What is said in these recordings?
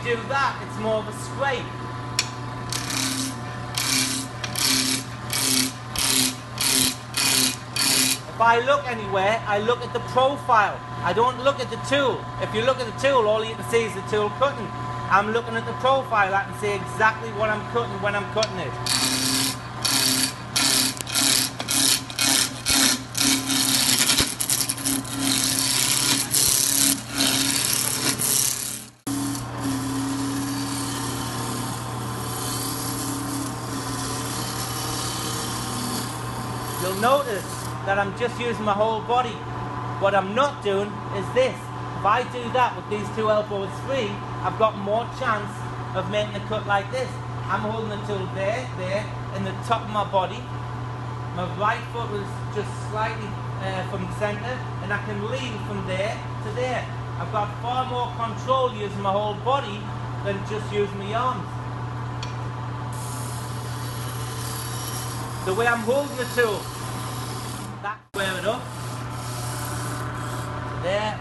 do that, it's more of a scrape. If I look anywhere, I look at the profile. I don't look at the tool. If you look at the tool, all you can see is the tool cutting. I'm looking at the profile. I can see exactly what I'm cutting when I'm cutting it. You'll notice that I'm just using my whole body. What I'm not doing is this. If I do that with these two elbows free, I've got more chance of making a cut like this. I'm holding the tool there, in the top of my body. My right foot was just slightly from the centre, and I can lean from there to there. I've got far more control using my whole body than just using my arms. The way I'm holding the tool, that's square it up. There.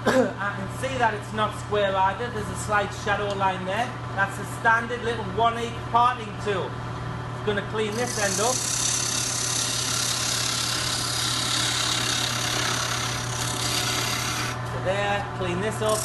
I can see that it's not square either. There's a slight shadow line there. That's a standard little 1/8 parting tool. It's going to clean this end up. So there, clean this up.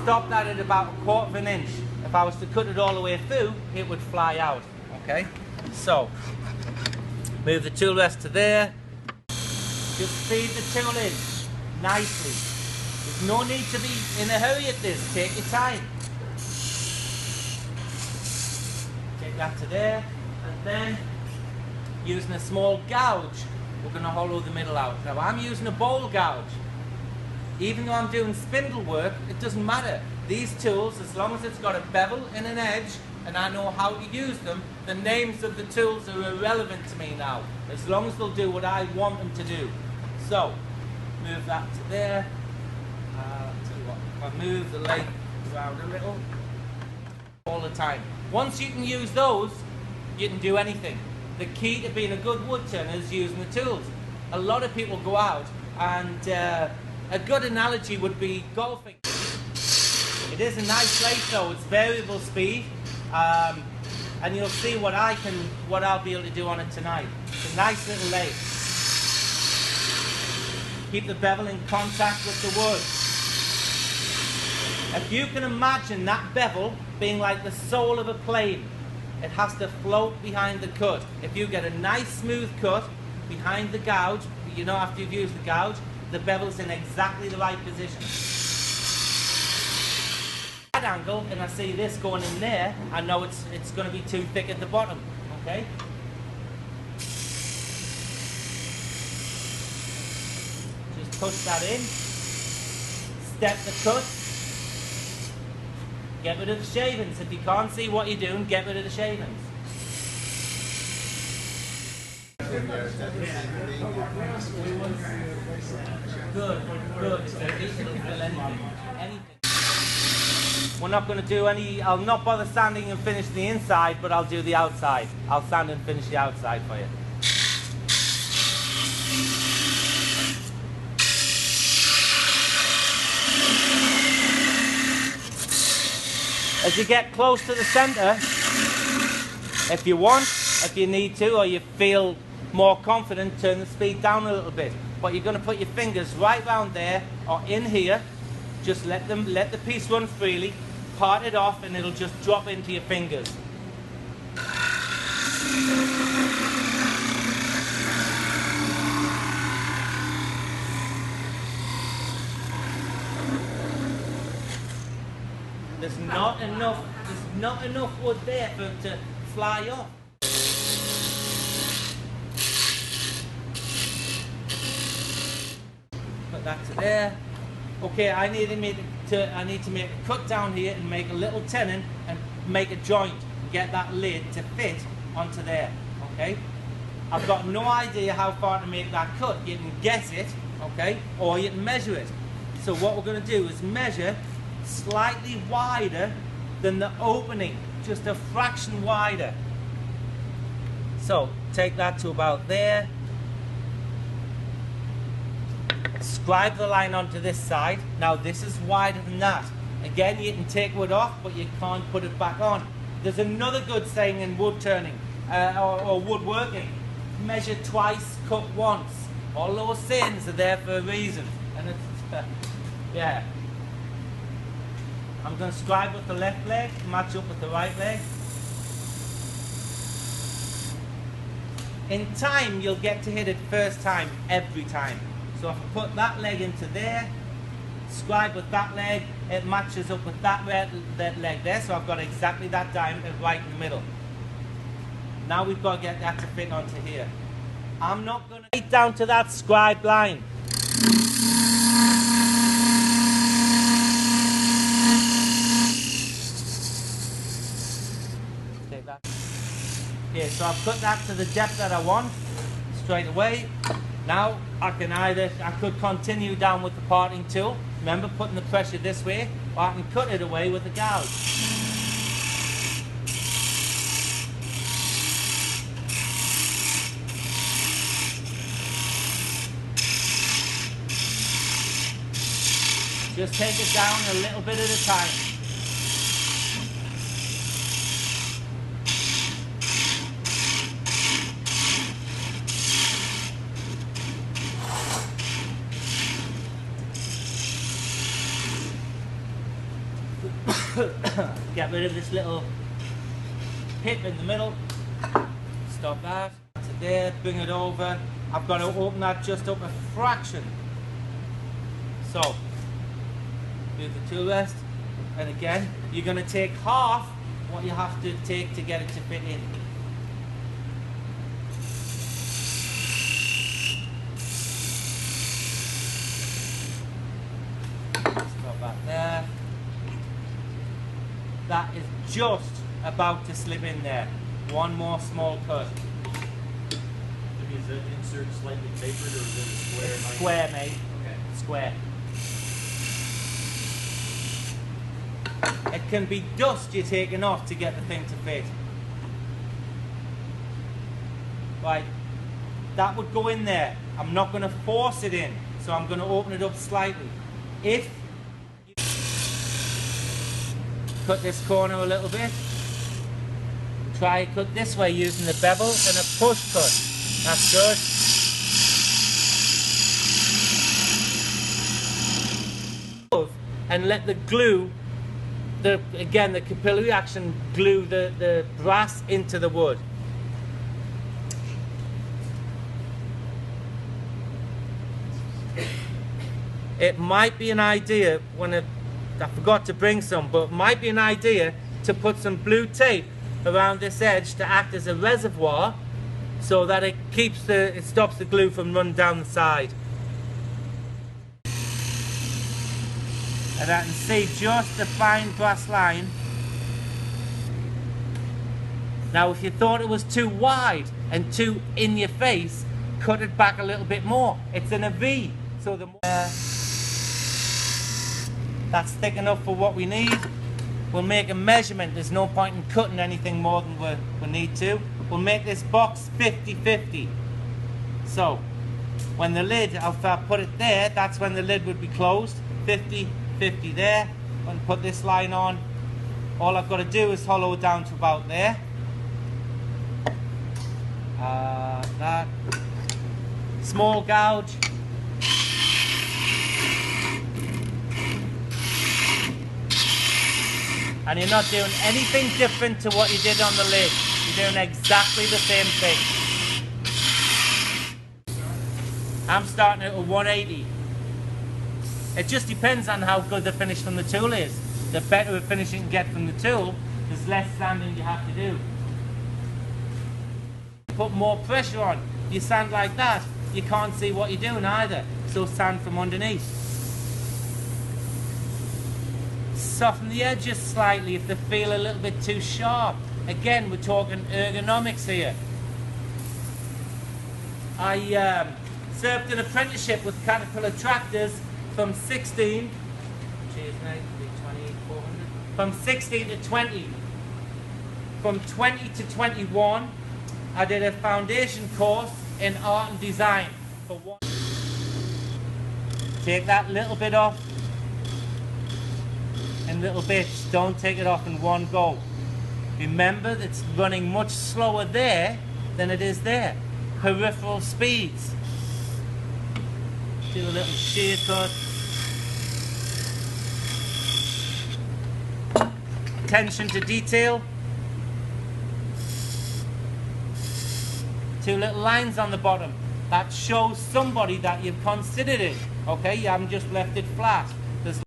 Stop that at about 1/4 of an inch. If I was to cut it all the way through, it would fly out. Okay? So, move the tool rest to there. Just feed the tool in nicely. There's no need to be in a hurry at this. Take your time. Take that to there, and then using a small gouge, we're going to hollow the middle out. Now I'm using a bowl gouge. Even though I'm doing spindle work, it doesn't matter. These tools, as long as it's got a bevel and an edge, and I know how to use them, the names of the tools are irrelevant to me now, as long as they'll do what I want them to do. So, move that to there. Tell you what, if I move the leg around a little, all the time. Once you can use those, you can do anything. The key to being a good wood turner is using the tools. A lot of people go out and a good analogy would be golfing. It is a nice lathe though, it's variable speed, and you'll see what I'll be able to do on it tonight. It's a nice little lathe. Keep the bevel in contact with the wood. If you can imagine that bevel being like the sole of a plane, it has to float behind the cut. If you get a nice smooth cut behind the gouge, you know after you've used the gouge, the bevel's in exactly the right position. At that angle, and I see this going in there, I know it's going to be too thick at the bottom. Okay? Just push that in. Step the cut. Get rid of the shavings. If you can't see what you're doing, get rid of the shavings. Good. Anything. We're not going to do any, I'll not bother sanding and finish the inside, but I'll do the outside. I'll sand and finish the outside for you. As you get close to the center, if you want, if you need to, or you feel more confident, turn the speed down a little bit. But you're going to put your fingers right round there or in here. Just let the piece run freely, part it off, and it'll just drop into your fingers. There's not enough wood there for it to fly off. Put that to there. okay, I need to make a cut down here and make a little tenon and make a joint and get that lid to fit onto there. Okay, I've got no idea how far to make that cut. You can guess it, okay, or you can measure it. So what we're going to do is measure slightly wider than the opening, just a fraction wider. So take that to about there. Scribe the line onto this side. Now this is wider than that. Again, you can take wood off, but you can't put it back on. There's another good saying in wood turning or woodworking: measure twice, cut once. All those sayings are there for a reason, and it's yeah. I'm going to scribe with the left leg, match up with the right leg. In time, you'll get to hit it first time, every time. So if I put that leg into there, scribe with that leg, it matches up with that leg there, so I've got exactly that diameter right in the middle. Now we've got to get that to fit onto here. I'm not going to get down to that scribed line. Take that. Okay, so I've cut that to the depth that I want straight away. Now I could continue down with the parting tool. Remember, putting the pressure this way, or I can cut it away with a gouge. Just take it down a little bit at a time. Get rid of this little pip in the middle. Stop that. To there, bring it over. I've got to open that just up a fraction. So, move the tool rest. And again, you're going to take half what you have to take to get it to fit in. Stop that there. That is just about to slip in there. One more small cut. Is the insert slightly tapered or is it square? It's square, mate. Okay. Square. It can be dust you're taking off to get the thing to fit. Right. That would go in there. I'm not going to force it in, so I'm going to open it up slightly. If cut this corner a little bit. Try cut this way using the bevel and a push cut. That's good. And let the glue, again the capillary action, glue the brass into the wood. It might be an idea I forgot to bring some, but it might be an idea to put some blue tape around this edge to act as a reservoir so that it stops the glue from running down the side. And I can see just the fine brass line. Now if you thought it was too wide and too in your face, cut it back a little bit more. It's in a V, so the more that's thick enough for what we need. We'll make a measurement. There's no point in cutting anything more than we need to. We'll make this box 50-50. So when the lid, if I put it there, that's when the lid would be closed. 50-50 there. And put this line on. All I've got to do is hollow it down to about there. That. Small gouge. And you're not doing anything different to what you did on the lid. You're doing exactly the same thing. I'm starting at a 180. It just depends on how good the finish from the tool is. The better a finish you can get from the tool, there's less sanding you have to do. Put more pressure on. If you sand like that, you can't see what you're doing either. So sand from underneath. soften the edges slightly if they feel a little bit too sharp. Again, we're talking ergonomics here. I served an apprenticeship with Caterpillar tractors from 16 from 16 to 20. From 20 to 21, I did a foundation course in art and design. For one, take that little bit off in little bits. Don't take it off in one go. Remember, it's running much slower there than it is there. Peripheral speeds. Do a little shear cut. Attention to detail. Two little lines on the bottom. That shows somebody that you've considered it. Okay, you haven't just left it flat. There's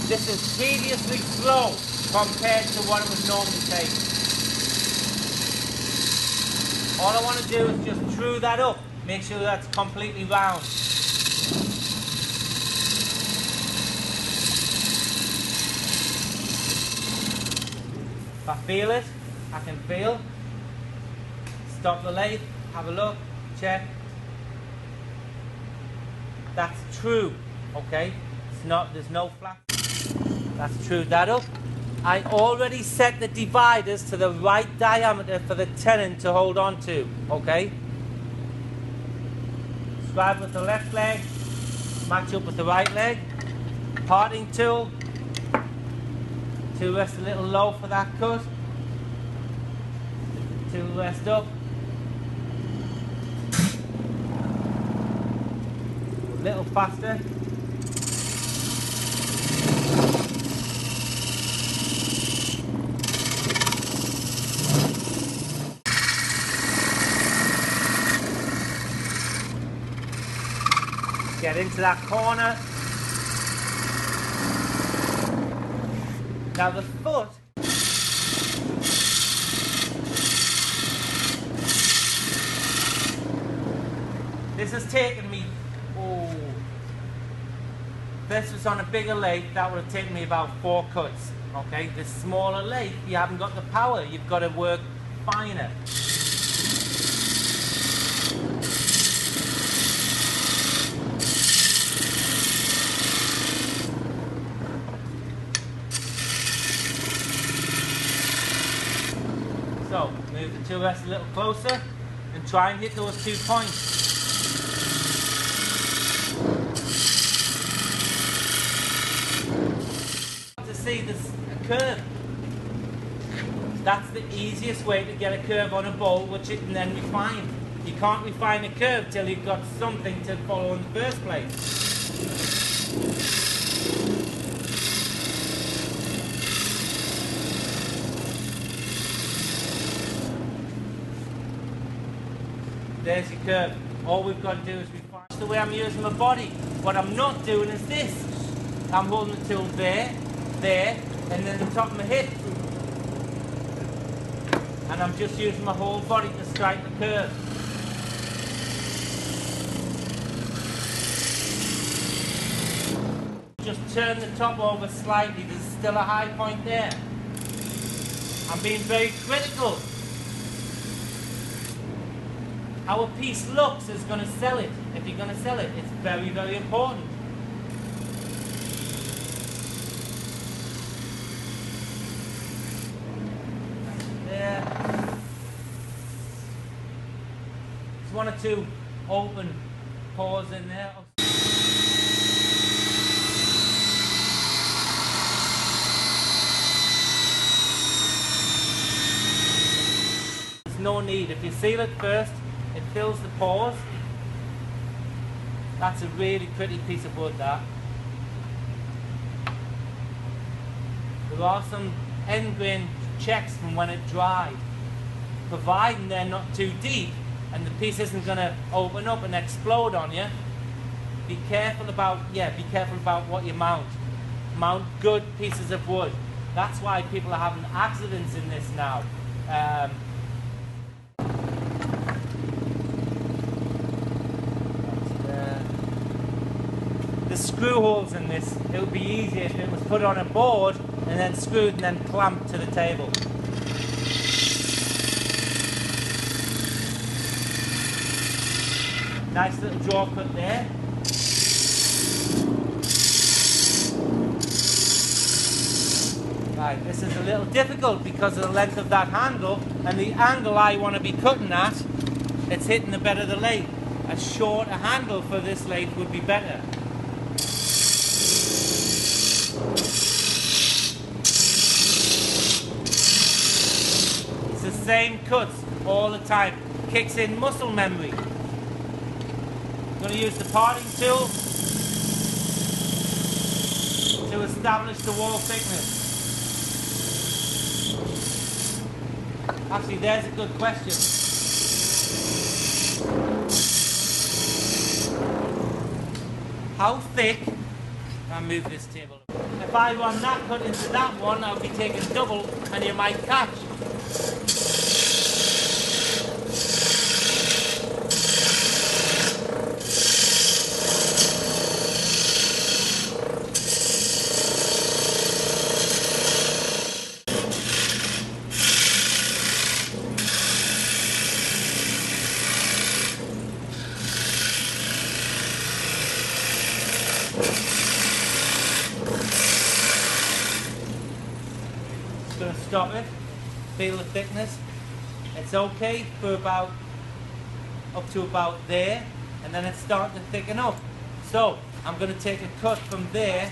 This is tediously slow compared to what it would normally take. All I want to do is just true that up. Make sure that's completely round. If I feel it, I can feel. Stop the lathe, have a look, check. That's true, okay? It's not, there's no flat. That's true that up. I already set the dividers to the right diameter for the tenon to hold on to, okay? Scribe with the left leg, match up with the right leg. Parting tool, to rest a little low for that cut. Tool rest up. A little faster. Get into that corner. Now the foot, this has taken me, this was on a bigger lathe, that would have taken me about 4 cuts, okay? This smaller lathe, you haven't got the power, you've got to work finer. So, move the tool rest a little closer and try and hit those 2 points. To see this a curve. That's the easiest way to get a curve on a bowl, which it can then refine. You can't refine a curve till you've got something to follow in the first place. There's your curve. All we've got to do is refine the way I'm using my body. What I'm not doing is this. I'm holding the tool there, and then the top of my hip. And I'm just using my whole body to strike the curve. Just turn the top over slightly. There's still a high point there. I'm being very critical. How a piece looks is going to sell it. If you're going to sell it, it's very, very important. There. There's 1 or 2 open pores in there. There's no need. If you seal it first, it fills the pores. That's a really pretty piece of wood, that. There are some end grain checks from when it dried. Providing they're not too deep and the piece isn't going to open up and explode on you. Be careful about what you mount. Mount good pieces of wood. That's why people are having accidents in this now. screw holes in this. It would be easier if it was put on a board and then screwed and then clamped to the table. Nice little draw cut there. Right, this is a little difficult because of the length of that handle and the angle I want to be cutting at. It's hitting the bed of the lathe. A shorter handle for this lathe would be better. It's the same cuts all the time. Kicks in muscle memory. I'm going to use the parting tool to establish the wall thickness. Actually, there's a good question. How thick? I'll move this table. If I run that cut into that one, I'll be taking double, and you might catch. Going to stop it, feel the thickness. It's okay for about up to about there, and then it's starting to thicken up. So I'm going to take a cut from there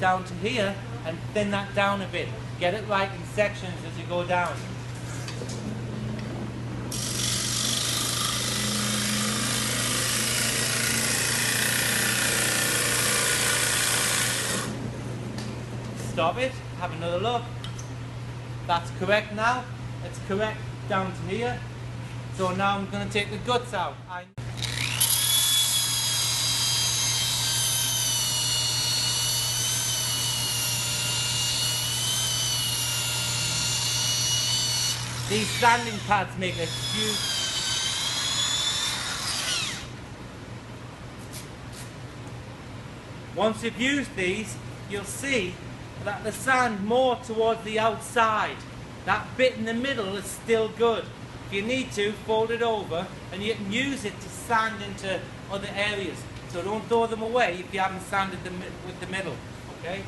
down to here and thin that down a bit. Get it right in sections as you go down. Stop it, have another look. That's correct now. It's correct down to here. So now I'm going to take the guts out. These sanding pads make a huge... Once you've used these, you'll see that the sand more towards the outside. That bit in the middle is still good. If you need to, fold it over and you can use it to sand into other areas. So don't throw them away if you haven't sanded them with the middle, okay?